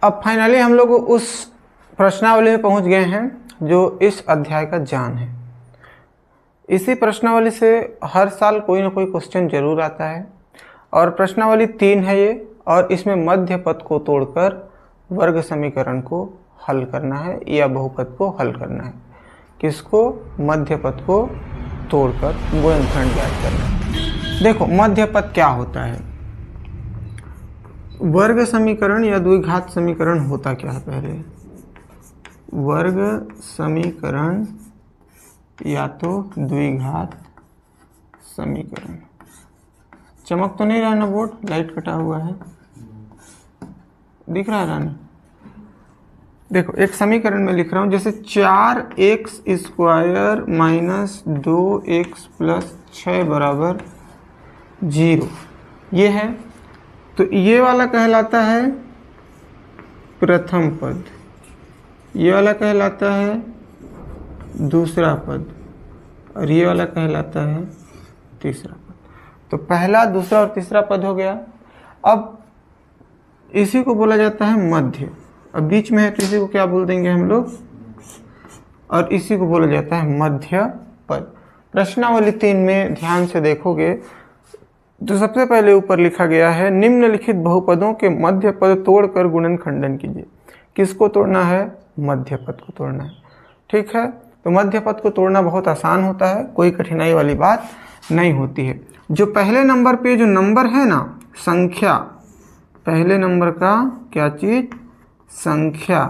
अब फाइनली हम लोग उस प्रश्नावली में पहुंच गए हैं जो इस अध्याय का जान है। इसी प्रश्नावली से हर साल कोई ना कोई क्वेश्चन जरूर आता है और प्रश्नावली 3 है ये, और इसमें मध्य पद को तोड़कर वर्ग समीकरण को हल करना है या बहुपद को हल करना है। किसको? मध्य पद को तोड़कर गुणनखंड ज्ञात करना है। देखो मध्य पद क्या होता है? वर्ग समीकरण या द्विघात समीकरण होता क्या है? पहले वर्ग समीकरण या तो द्विघात समीकरण। चमक तो नहीं रहा ना बोर्ड? लाइट कटा हुआ है, दिख रहा है रानी? देखो एक समीकरण में लिख रहा हूं, जैसे 4x² माइनस 2x प्लस 6 बराबर 0, ये है। तो ये वाला कहलाता है प्रथम पद, ये वाला कहलाता है दूसरा पद, और ये वाला कहलाता है तीसरा पद। तो पहला, दूसरा और तीसरा पद हो गया। अब इसी को बोला जाता है मध्य। अब बीच में है तो इसी को क्या बोल देंगे हम लोग? और इसी को बोला जाता है मध्य पद। प्रश्नावली 3 में ध्यान से देखोगे तो सबसे पहले ऊपर लिखा गया है, निम्नलिखित बहुपदों के मध्य पद तोड़कर गुणन खंडन कीजिए। किसको तोड़ना है? मध्य पद को तोड़ना है। ठीक है, तो मध्य पद को तोड़ना बहुत आसान होता है, कोई कठिनाई वाली बात नहीं होती है। जो पहले नंबर पे जो नंबर है ना, संख्या, पहले नंबर का क्या चीज? संख्या।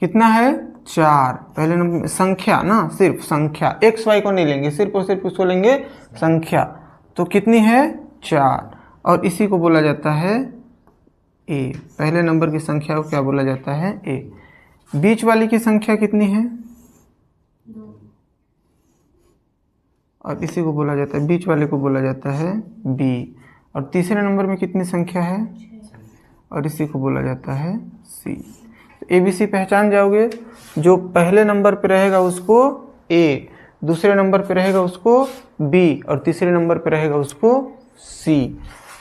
कितना है? 4। पहले नंबर संख्या ना, सिर्फ संख्या, एक्स वाई को नहीं लेंगे, सिर्फ और सिर्फ उसको लेंगे संख्या। तो कितनी है? 4। और इसी को बोला जाता है ए। पहले नंबर की संख्या को क्या बोला जाता है? ए। बीच वाली की संख्या कितनी है? 2। और इसी को बोला जाता है, बीच वाले को बोला जाता है बी। और तीसरे नंबर में कितनी संख्या है? 6। और इसी को बोला जाता है सी। ए बी सी पहचान जाओगे। जो पहले नंबर पे रहेगा उसको ए, दूसरे नंबर पे रहेगा उसको बी, और तीसरे नंबर पे रहेगा उसको सी।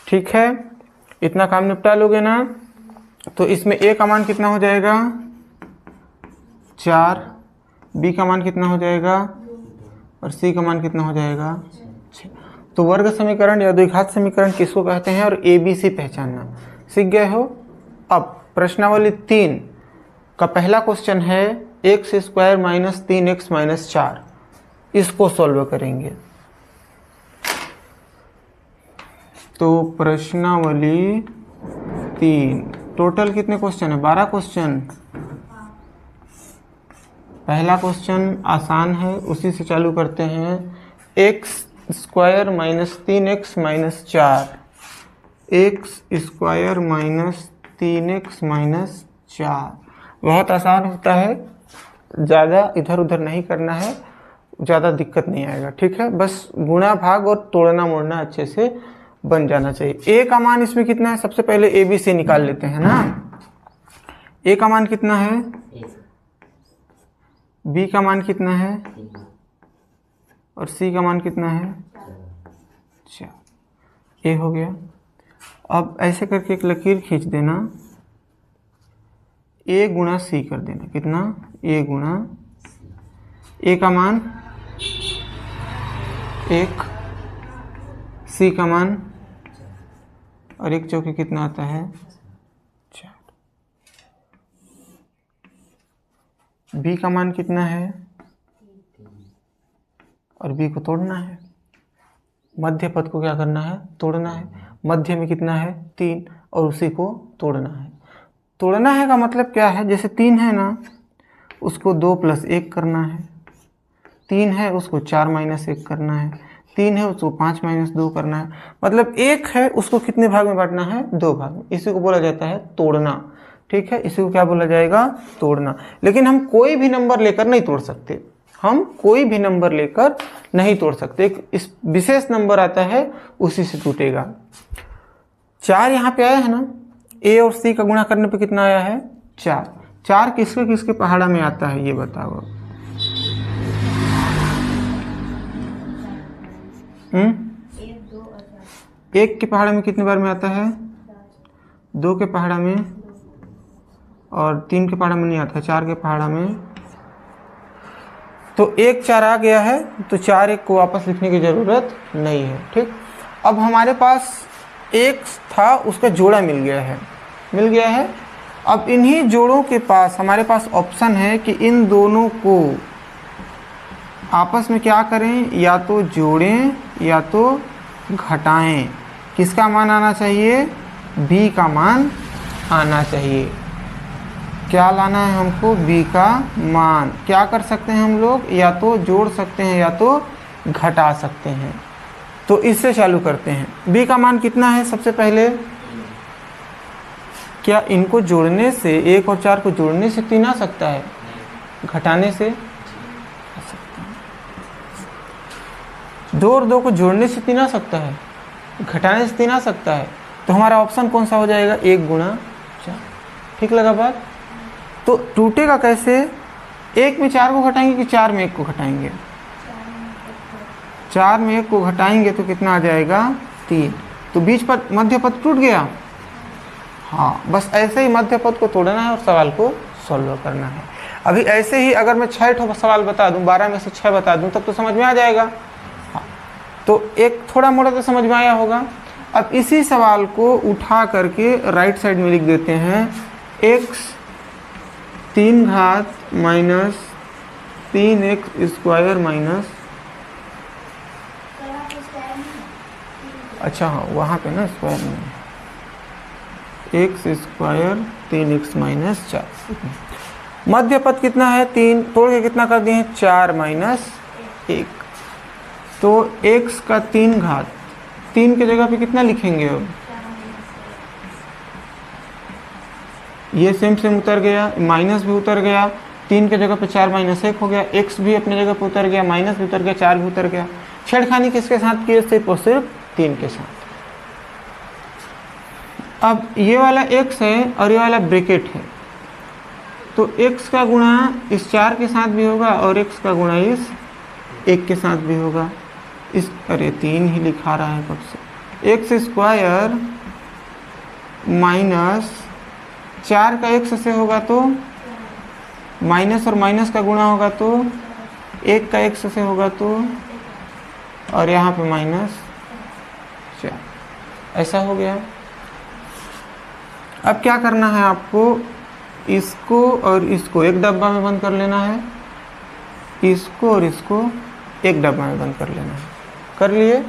ठीक है, इतना काम निपटा लोगे ना? तो इसमें ए का मान कितना हो जाएगा? 4। बी का मान कितना हो जाएगा? और सी का मान कितना हो जाएगा? 6। तो वर्ग समीकरण या द्विघात समीकरण किसको कहते हैं? और ए बी सी पहचानना सीख गए हो। अब प्रश्नावली 3 का पहला क्वेश्चन है x² माइनस 3x माइनस 4। इसको सॉल्व करेंगे। तो प्रश्नावली 3 टोटल कितने क्वेश्चन है? 12 क्वेश्चन। पहला क्वेश्चन आसान है, उसी से चालू करते हैं। x² minus 3x minus 4, x² minus 3x minus 4। बहुत आसान होता है, ज़्यादा इधर उधर नहीं करना है, ज़्यादा दिक्कत नहीं आएगा। ठीक है, बस गुणा भाग और तोड़ना मोड़ना अच्छे से बन जाना चाहिए। ए का मान इसमें कितना है? सबसे पहले ए बी से निकाल लेते हैं ना। ए का मान कितना है? बी का मान कितना है? और सी का मान कितना है? 4। ए हो गया। अब ऐसे करके एक लकीर खींच देना, ए गुणा सी कर देना। कितना? ए गुणा, ए का मान 1, सी का मान, और 1 चौके कितना आता है? 4। बी का मान कितना है? और बी को तोड़ना है। मध्य पद को क्या करना है? तोड़ना है। मध्य में कितना है? 3, और उसी को तोड़ना है। तोड़ना है का मतलब क्या है? जैसे 3 है ना, उसको 2 प्लस 1 करना है। 3 है उसको 4 माइनस 1 करना है। 3 है उसको 5 माइनस 2 करना है। मतलब 1 है उसको कितने भाग में बांटना है? 2 भाग में। इसी को बोला जाता है तोड़ना। ठीक है, इसी को क्या बोला जाएगा? तोड़ना। लेकिन हम कोई भी नंबर लेकर नहीं तोड़ सकते, हम कोई भी नंबर लेकर नहीं तोड़ सकते। एक इस विशेष नंबर आता है, उसी से टूटेगा। 4 यहाँ पे आया है ना, ए और सी का गुणा करने पे कितना आया है? 4। 4 किसके किसके पहाड़ा में आता है ये बताओ। 1 के पहाड़ा में कितने बार में आता है? 2 के पहाड़ा में और 3 के पहाड़ा में नहीं आता, 4 के पहाड़ा में, तो 1 4 आ गया है, तो 4 1 को वापस लिखने की ज़रूरत नहीं है। ठीक, अब हमारे पास x था, उसका जोड़ा मिल गया है। अब इन्हीं जोड़ों के पास हमारे पास ऑप्शन है कि इन दोनों को आपस में क्या करें, या तो जोड़ें या तो घटाएं। किसका मान आना चाहिए, b का मान आना चाहिए। क्या लाना है हमको, b का मान। क्या कर सकते हैं हम लोग, या तो जोड़ सकते हैं या तो घटा सकते हैं। तो इससे चालू करते हैं। b का मान कितना है, सबसे पहले क्या इनको जोड़ने से, 1 और 4 को जोड़ने से 3 आ सकता है, घटाने से आ सकता है। 2 और 2 को जोड़ने से 3 आ सकता है, घटाने से 3 आ सकता है। तो हमारा ऑप्शन कौन सा हो जाएगा, 1 गुणा 4। ठीक लगा बात। तो टूटेगा कैसे, 1 में 4 को घटाएंगे कि 4 में 1 को घटाएंगे, 4 में 1 को घटाएंगे तो कितना आ जाएगा, 3। तो बीच पद मध्य पद टूट गया। हाँ, बस ऐसे ही मध्य पद को तोड़ना है और सवाल को सॉल्व करना है। अभी ऐसे ही अगर मैं 6 सवाल बता दूं, 12 में से 6 बता दूं, तब तो समझ में आ जाएगा। हाँ, तो एक थोड़ा मोड़ा तो समझ में आया होगा। अब इसी सवाल को उठा करके राइट साइड में लिख देते हैं, x 3 घात माइनस 3x स्क्वायर माइनस, अच्छा हाँ वहाँ पे ना स्क्वायर में, x स्क्वायर 3x माइनस 4। मध्य पद कितना है, 3, तोड़ के कितना कर दिए हैं, 4 माइनस 1। तो x का 3 घात, 3 की जगह पे कितना लिखेंगे, अब ये सेम उतर गया, माइनस भी उतर गया, 3 की जगह पे 4 माइनस 1 हो गया, x भी अपने जगह पे उतर गया, माइनस भी उतर गया, 4 भी उतर गया। छेड़खानी किसके साथ किए, सिर्फ और सिर्फ 3 के साथ। अब ये वाला x है और ये वाला ब्रैकेट है, तो x का गुणा इस 4 के साथ भी होगा और x का गुणा इस 1 के साथ भी होगा। इस, अरे 3 ही लिखा रहा है कब से, x स्क्वायर माइनस 4 का x से होगा तो माइनस और माइनस का गुणा होगा तो 1 का x से होगा तो, और यहाँ पे माइनस 4, ऐसा हो गया। अब क्या करना है आपको, इसको और इसको एक डब्बा में बंद कर लेना है, इसको और इसको एक डब्बा में बंद कर लेना है। कर लिए।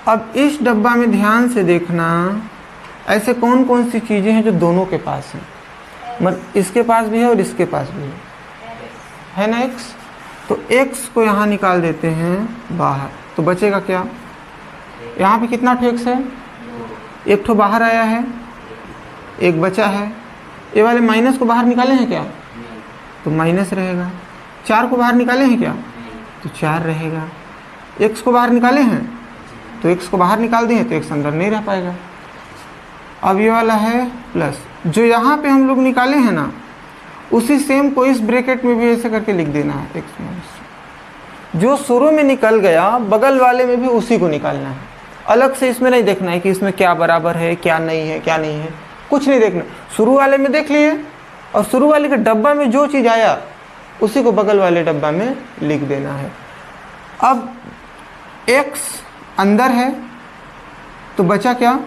अब इस डब्बा में ध्यान से देखना, ऐसे कौन कौन सी चीज़ें हैं जो दोनों के पास हैं, मतलब इसके पास भी है और इसके पास भी है ना x। तो x को यहाँ निकाल देते हैं बाहर, तो बचेगा क्या, यहाँ पे कितना ठो x है, 1 ठो बाहर आया है, 1 बचा है। ये वाले माइनस को बाहर निकाले हैं क्या, तो माइनस रहेगा। 4 को बाहर निकाले हैं क्या, तो 4 रहेगा। x को बाहर निकाले हैं तो x को बाहर निकाल दिए तो x अंदर नहीं रह पाएगा। अब ये वाला है प्लस, जो यहाँ पे हम लोग निकाले हैं ना, उसी सेम को इस ब्रैकेट में भी ऐसे करके लिख देना है, x माइनस। जो शुरू में निकल गया बगल वाले में भी उसी को निकालना है। अलग से इसमें नहीं देखना है कि इसमें क्या बराबर है, क्या नहीं है, क्या नहीं है, कुछ नहीं देखना। शुरू वाले में देख लिए और शुरू वाले के डब्बा में जो चीज़ आया उसी को बगल वाले डब्बा में लिख देना है। अब x अंदर है तो बचा क्या,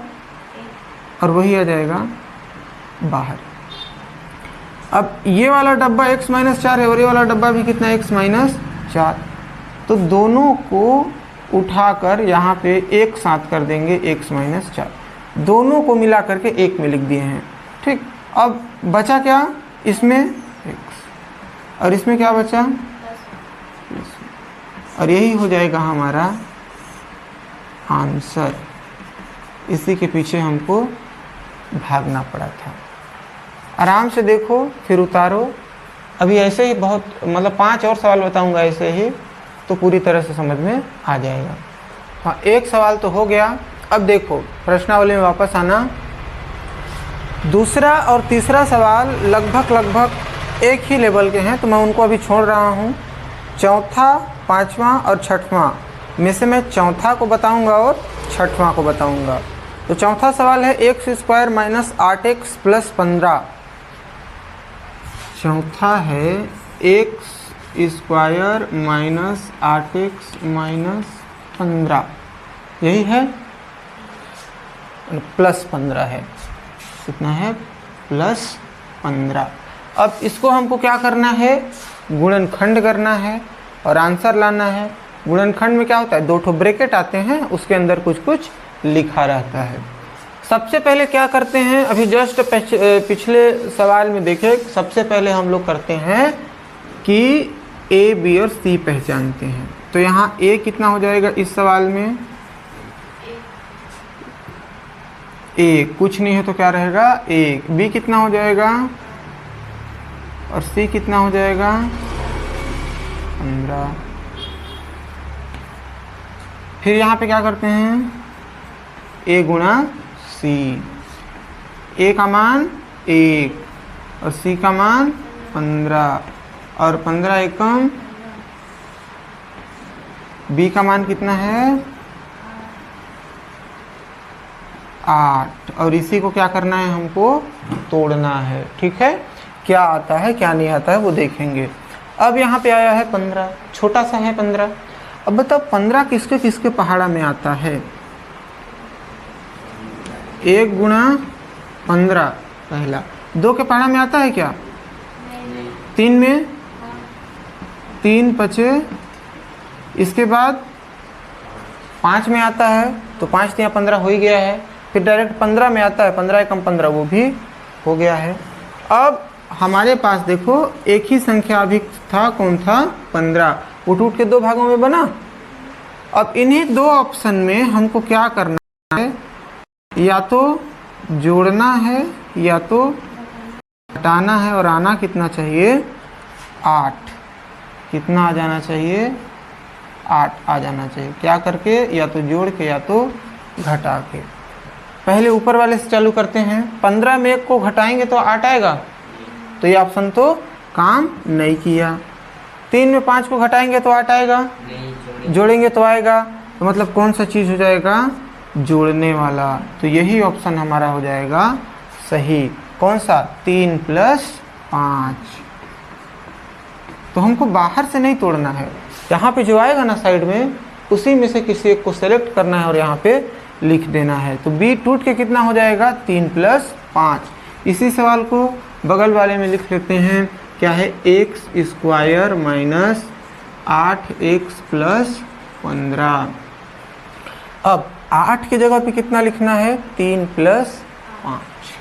और वही आ जाएगा बाहर। अब ये वाला डब्बा x माइनस 4 है और ये वाला डब्बा भी कितना, x माइनस 4। तो दोनों को उठाकर यहाँ पे एक साथ कर देंगे, x माइनस 4। दोनों को मिला करके 1 में लिख दिए हैं। ठीक, अब बचा क्या, इसमें x और इसमें क्या बचा, और यही हो जाएगा हमारा आंसर। इसी के पीछे हमको भागना पड़ा था। आराम से देखो फिर उतारो। अभी ऐसे ही बहुत, मतलब 5 और सवाल बताऊंगा ऐसे ही, तो पूरी तरह से समझ में आ जाएगा। हाँ, एक सवाल तो हो गया। अब देखो प्रश्नावली में वापस आना। दूसरा और तीसरा सवाल लगभग एक ही लेवल के हैं, तो मैं उनको अभी छोड़ रहा हूँ। चौथा, पाँचवा और छठवां में से मैं चौथा को बताऊंगा और छठवां को बताऊंगा। तो चौथा सवाल है x square minus 8x plus 15 चौथा है x square minus 8x minus 15, यही है, प्लस 15 है, कितना है प्लस 15। अब इसको हमको क्या करना है, गुणनखंड करना है और आंसर लाना है। गुणनखंड में क्या होता है, दो ठो ब्रैकेट आते हैं, उसके अंदर कुछ कुछ लिखा रहता है। सबसे पहले क्या करते हैं, अभी जस्ट पिछले सवाल में देखे, सबसे पहले हम लोग करते हैं कि ए बी और सी पहचानते हैं। तो यहाँ ए कितना हो जाएगा इस सवाल में, ए कुछ नहीं है तो क्या रहेगा 1, बी कितना हो जाएगा और सी कितना हो जाएगा 15। फिर यहाँ पे क्या करते हैं, ए गुणा सी, ए का मान 1 और सी का मान 15 और 15 एकम, बी का मान कितना है 8 और इसी को क्या करना है, हमको तोड़ना है। ठीक है, क्या आता है क्या नहीं आता है वो देखेंगे। अब यहाँ पे आया है 15, छोटा सा है 15। अब बताओ 15 किसके किसके पहाड़ा में आता है, 1 गुणा 15 पहला, 2 के पहाड़ा में आता है क्या, 3 में 3 बचे, इसके बाद 5 में आता है तो 5 3 15 हो ही गया है। फिर डायरेक्ट 15 में आता है, 15 एकम 15 वो भी हो गया है। अब हमारे पास देखो एक ही संख्या अभी था, कौन था 15, वो टूट के 2 भागों में बना। अब इन्हीं 2 ऑप्शन में हमको क्या करना है, या तो जोड़ना है या तो घटाना है, और आना कितना चाहिए 8, कितना आ जाना चाहिए 8 आ जाना चाहिए। क्या करके, या तो जोड़ के या तो घटा के। पहले ऊपर वाले से चालू करते हैं, 15 में 1 को घटाएंगे तो 8 आएगा, तो ये ऑप्शन तो काम नहीं किया। 3 में 5 को घटाएंगे तो 8 आएगा, जोड़ेंगे तो आएगा, तो मतलब कौन सा चीज़ हो जाएगा, जोड़ने वाला। तो यही ऑप्शन हमारा हो जाएगा सही, कौन सा 3 + 5। तो हमको बाहर से नहीं तोड़ना है, यहाँ पे जो आएगा ना साइड में, उसी में से किसी एक को सेलेक्ट करना है और यहाँ पे लिख देना है। तो बी टूट के कितना हो जाएगा 3 + 5। इसी सवाल को बगल वाले में लिख लेते हैं, क्या है एक्स स्क्वायर माइनस 8x + 15। अब 8 की जगह पे कितना लिखना है 3 + 5,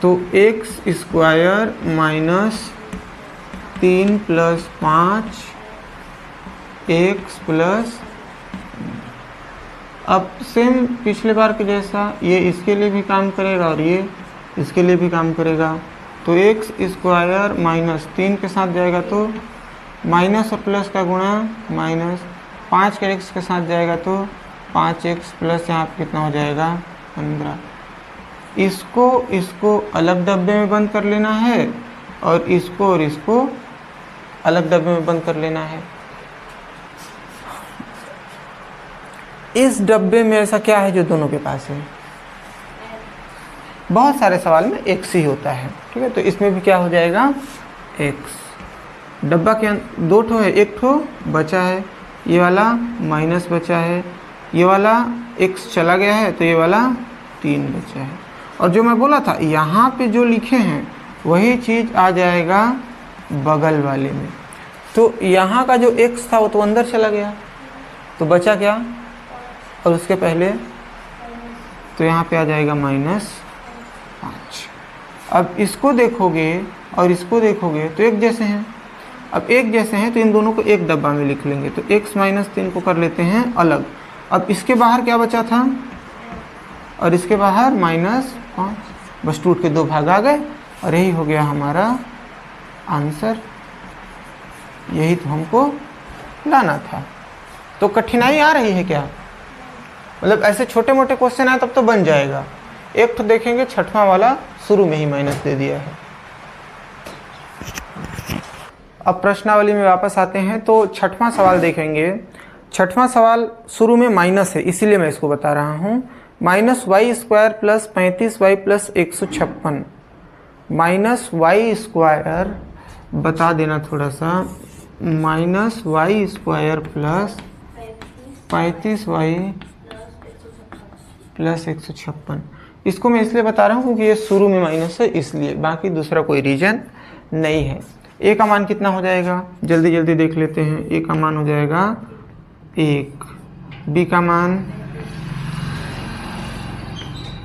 तो एक्स स्क्वायर माइनस 3 + 5 x +। अब सेम पिछले बार के जैसा ये इसके लिए भी काम करेगा और ये इसके लिए भी काम करेगा। तो एक्स स्क्वायर माइनस 3 के साथ जाएगा तो माइनस और प्लस का गुणा, माइनस 5 के एक्स के साथ जाएगा तो 5x प्लस यहाँ पे कितना हो जाएगा 15। इसको अलग डब्बे में बंद कर लेना है और इसको अलग डब्बे में बंद कर लेना है। इस डब्बे में ऐसा क्या है जो दोनों के पास है, बहुत सारे सवाल में x ही होता है। ठीक है, तो इसमें भी क्या हो जाएगा x। डब्बा के 2 ठो है, 1 ठो बचा है, ये वाला माइनस बचा है, ये वाला x चला गया है तो ये वाला 3 बचा है। और जो मैं बोला था यहाँ पे जो लिखे हैं वही चीज़ आ जाएगा बगल वाले में। तो यहाँ का जो x था वो तो अंदर चला गया, तो बचा क्या, और उसके पहले तो यहाँ पे आ जाएगा -5। अब इसको देखोगे और इसको देखोगे तो एक जैसे हैं। अब एक जैसे हैं तो इन दोनों को एक डब्बा में लिख लेंगे, तो x - 3 को कर लेते हैं अलग। अब इसके बाहर क्या बचा था और इसके बाहर -5, बस टूट के 2 भाग आ गए और यही हो गया हमारा आंसर। यही तो हमको लाना था। तो कठिनाई आ रही है क्या, मतलब ऐसे छोटे मोटे क्वेश्चन आए तब तो बन जाएगा। एक तो देखेंगे 6वां वाला शुरू में ही माइनस दे दिया है। अब प्रश्नावली में वापस आते हैं, तो 6वां सवाल देखेंगे। 6वां सवाल शुरू में माइनस है, इसीलिए मैं इसको बता रहा हूँ। -y² + 35y + 156 minus Y square, बता देना थोड़ा सा, minus Y square plus 35y plus 156। इसको मैं इसलिए बता रहा हूँ क्योंकि ये शुरू में माइनस है इसलिए, बाकी दूसरा कोई रीजन नहीं है। ए का मान कितना हो जाएगा, जल्दी जल्दी देख लेते हैं। ए का मान हो जाएगा 1, बी का मान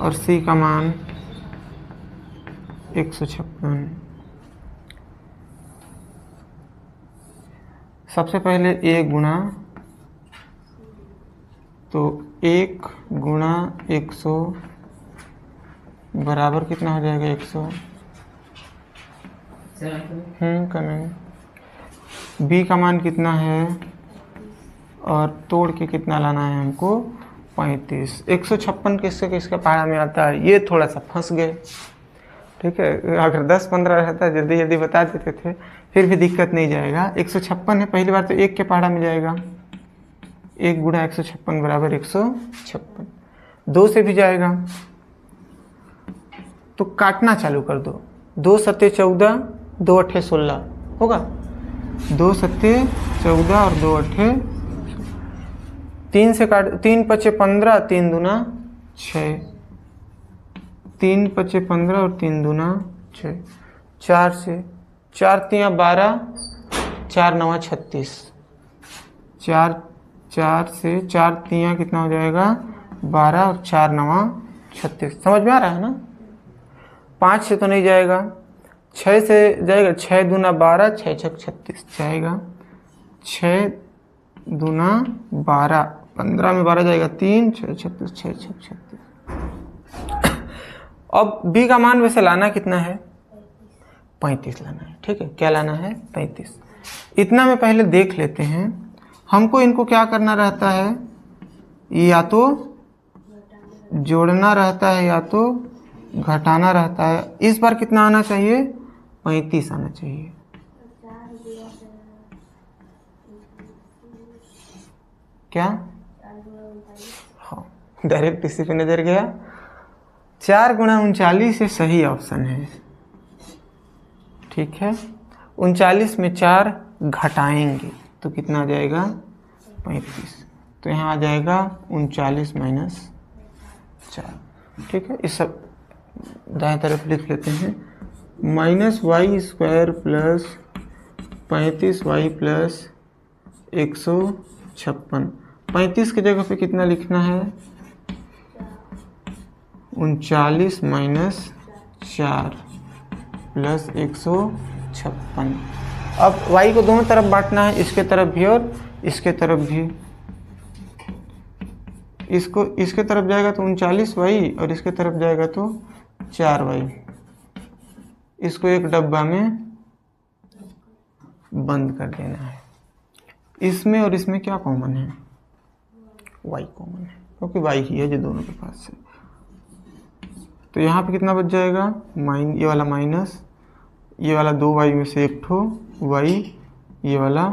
और सी का मान 156। सबसे पहले ए गुणा, तो 1 गुणा 100 बराबर कितना हो जाएगा 100। कमेंट। बी का मान कितना है और तोड़ के कितना लाना है हमको 35। 156 किससे किसका पहाड़ा में आता है, ये थोड़ा सा फंस गए। ठीक है, अगर 10-15 रहता जल्दी जल्दी बता देते थे फिर भी दिक्कत नहीं जाएगा। 156 है, पहली बार तो 1 के पहाड़ा में जाएगा, 1 गुणा 156 बराबर 156। 2 से भी जाएगा तो काटना चालू कर दो। 2 सत्ते 14, 2 अट्ठे 16 होगा। 2 सत्ते 14 और 2 अट्ठे 3 से काट, 3 पचे 15, 3 दूना 6, 3 पचे 15 और 3 दूना 6। 4 से 4 तियाँ 12, 4 नवा 36। 4 से 4 तियाँ कितना हो जाएगा 12 और 4 नवा 36। समझ में आ रहा है ना। 5 से तो नहीं जाएगा, 6 से जाएगा। 6 दूना 12, 6 छक 36 जाएगा। 6 दूना 12, 15 में 12 जाएगा, 3 6 36, 6 छक 36। अब बी का मान वैसे लाना कितना है 35 लाना है। ठीक है, क्या लाना है 35। इतना में पहले देख लेते हैं। हमको इनको क्या करना रहता है, या तो जोड़ना रहता है या तो घटाना रहता है। इस बार कितना आना चाहिए 35 आना चाहिए। क्या, हाँ डायरेक्ट इसी पे नजर गया। 4 गुणा 39 से सही ऑप्शन है। ठीक है, 39 में 4 घटाएंगे तो कितना आ जाएगा 35। तो यहाँ आ जाएगा 39 माइनस 4। ठीक है, इस सब दाएं तरफ लिख लेते हैं। Minus Y square plus 35y plus 156। 35 की जगह पे कितना लिखना है 39 माइनस 4 प्लस 156। अब y को दोनों तरफ बांटना है, इसके तरफ भी और इसके तरफ भी। इसको इसके तरफ जाएगा तो 39y और इसके तरफ जाएगा तो 4y। इसको एक डब्बा में बंद कर देना है। इसमें और इसमें क्या कॉमन है y कॉमन है, क्योंकि y ही है जो दोनों के पास है। तो यहाँ पे कितना बच जाएगा ये वाला माइनस, ये वाला 2y में से एक ठो y, ये वाला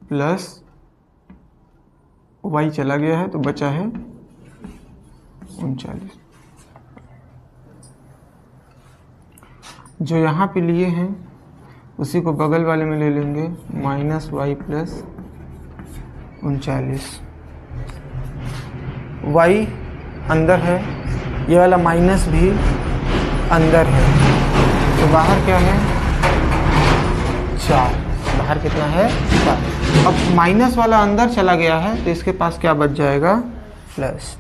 प्लस y चला गया है तो बचा है 39। जो यहाँ पे लिए हैं उसी को बगल वाले में ले लेंगे, माइनस y प्लस 39। y अंदर है, ये वाला माइनस भी अंदर है, तो बाहर क्या है 4। बाहर कितना है 4। अब माइनस वाला अंदर चला गया है तो इसके पास क्या बच जाएगा प्लस।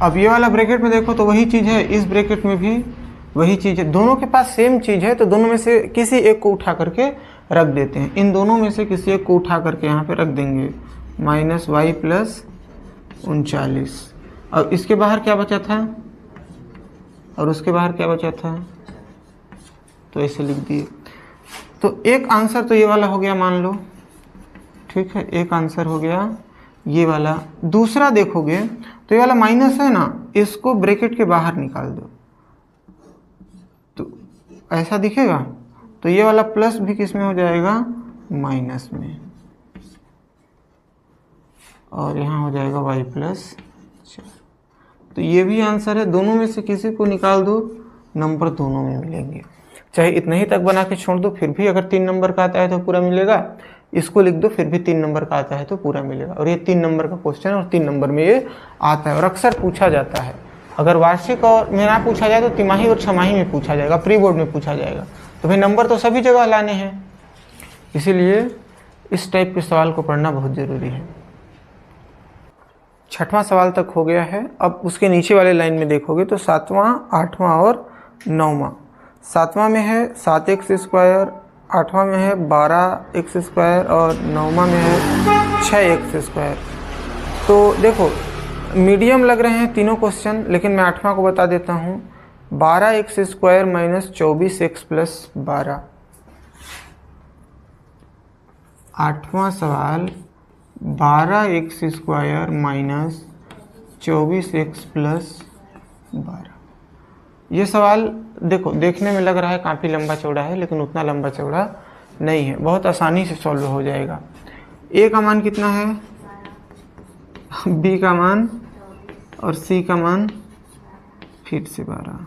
अब ये वाला ब्रैकेट में देखो तो वही चीज़ है, इस ब्रैकेट में भी वही चीज़ है। दोनों के पास सेम चीज़ है तो दोनों में से किसी एक को उठा करके रख देते हैं। इन दोनों में से किसी एक को उठा करके यहाँ पे रख देंगे, माइनस y प्लस 39। अब इसके बाहर क्या बचा था और उसके बाहर क्या बचा था, तो ऐसे लिख दिए। तो एक आंसर तो ये वाला हो गया मान लो। ठीक है, एक आंसर हो गया ये वाला। दूसरा देखोगे तो ये वाला माइनस है ना, इसको ब्रैकेट के बाहर निकाल दो तो ऐसा दिखेगा। तो ये वाला प्लस भी किस में हो जाएगा माइनस में, और यहाँ हो जाएगा y प्लस 4। तो ये भी आंसर है। दोनों में से किसी को निकाल दो नंबर दोनों में मिलेंगे। चाहे इतने ही तक बना के छोड़ दो फिर भी अगर 3 नंबर का आता है तो पूरा मिलेगा, इसको लिख दो फिर भी 3 नंबर का आता है तो पूरा मिलेगा। और ये 3 नंबर का क्वेश्चन और 3 नंबर में ये आता है और अक्सर पूछा जाता है। अगर वार्षिक और में ना पूछा जाए तो तिमाही और छमाही में पूछा जाएगा, प्री बोर्ड में पूछा जाएगा। तो भाई नंबर तो सभी जगह लाने हैं, इसीलिए इस टाइप के सवाल को पढ़ना बहुत ज़रूरी है। 6वां सवाल तक हो गया है। अब उसके नीचे वाले लाइन में देखोगे तो 7वां, 8वां और 9वां। 7वां में है 7x², 8वां में है 12x² और 9वां में है 6x²। तो देखो मीडियम लग रहे हैं तीनों क्वेश्चन, लेकिन मैं 8वां को बता देता हूँ। 12x² - 24x + 12। 8वां सवाल 12x² - 24x + 12। ये सवाल देखो देखने में लग रहा है काफ़ी लंबा चौड़ा है, लेकिन उतना लंबा चौड़ा नहीं है, बहुत आसानी से सॉल्व हो जाएगा। ए का मान कितना है, बी का मान और सी का मान फिर से 12।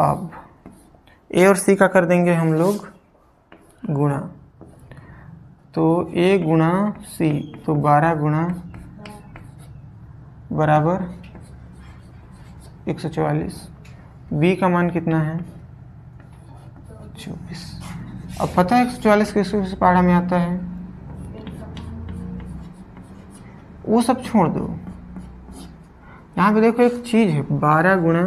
अब ए और सी का कर देंगे हम लोग गुणा, तो ए गुणा सी, तो 12 गुणा बराबर 144। बी का मान कितना है 24। अब पता है 144 किस पहाड़ा में आता है, वो सब छोड़ दो। यहाँ पे देखो एक चीज़ है 12 गुणा,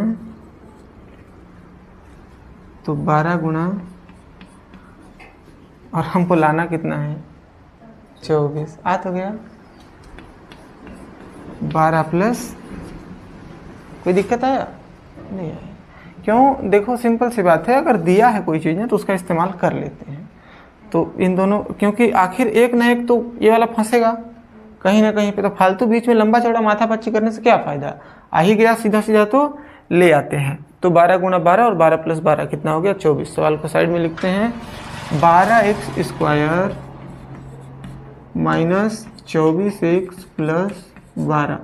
तो 12 गुणा और हमको लाना कितना है 24। आ तो गया 12 प्लस, कोई दिक्कत आया नहीं आया? क्यों, देखो सिंपल सी बात है, अगर दिया है कोई चीज़ ना तो उसका इस्तेमाल कर लेते हैं। तो इन दोनों, क्योंकि आखिर एक ना एक तो ये वाला फंसेगा कहीं ना कहीं पे, तो फालतू बीच में लंबा चौड़ा माथा पच्ची करने से क्या फ़ायदा। आ ही गया सीधा सीधा तो ले आते हैं। तो 12 गुणा 12 और 12 प्लस 12 कितना हो गया 24। सवाल को साइड में लिखते हैं 12x² - 24x + 12।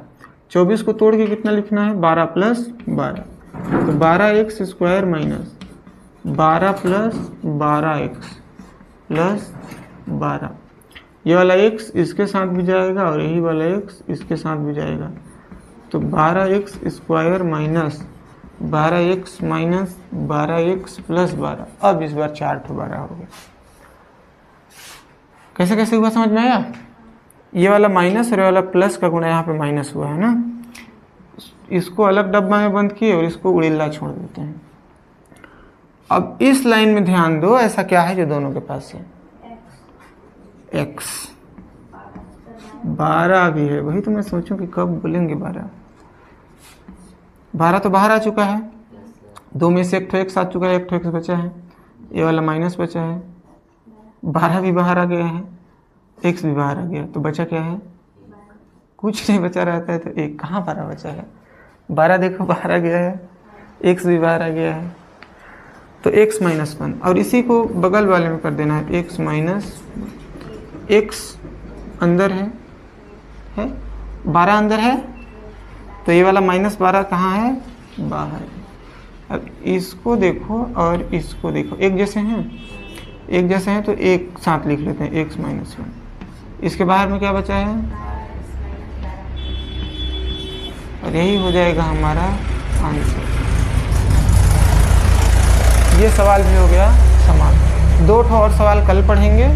24 को तोड़ के कितना लिखना है 12 + 12, तो 12x² - 12 + 12x + 12। ये वाला x इसके साथ भी जाएगा और यही वाला x इसके साथ भी जाएगा, तो 12x² - 12x - 12x + 12। अब इस बार 4 तो 12 हो गया। कैसे कैसे हुआ समझ में आया? ये वाला माइनस और ये वाला प्लस का गुणा यहाँ पे माइनस हुआ है ना, इसको अलग डब्बा में बंद किए और इसको उड़ीला छोड़ देते हैं। अब इस लाइन में ध्यान दो, ऐसा क्या है जो दोनों के पास है x। 12 भी है, वही तो मैं सोचूं कि कब बोलेंगे 12। 12 तो बाहर आ चुका है, 2 में से एक तो x आ चुका है, एक तो x बचा है, ये वाला माइनस बचा है। 12 भी बाहर आ गया है, x भी बाहर आ गया, तो बचा क्या है, कुछ नहीं बचा रहता है। तो एक कहाँ 12 बचा है, 12 देखो बाहर आ गया है, x भी बाहर आ गया है, तो x - 1। और इसी को बगल वाले में कर देना है x - x अंदर है 12 अंदर है, तो ये वाला -12 कहाँ है बाहर है। अब इसको देखो और इसको देखो, एक जैसे हैं तो एक साथ लिख लेते हैं x - 1। इसके बाहर में क्या बचा है, और यही हो जाएगा हमारा आंसर। ये सवाल भी हो गया समाप्त। 2 और सवाल कल पढ़ेंगे।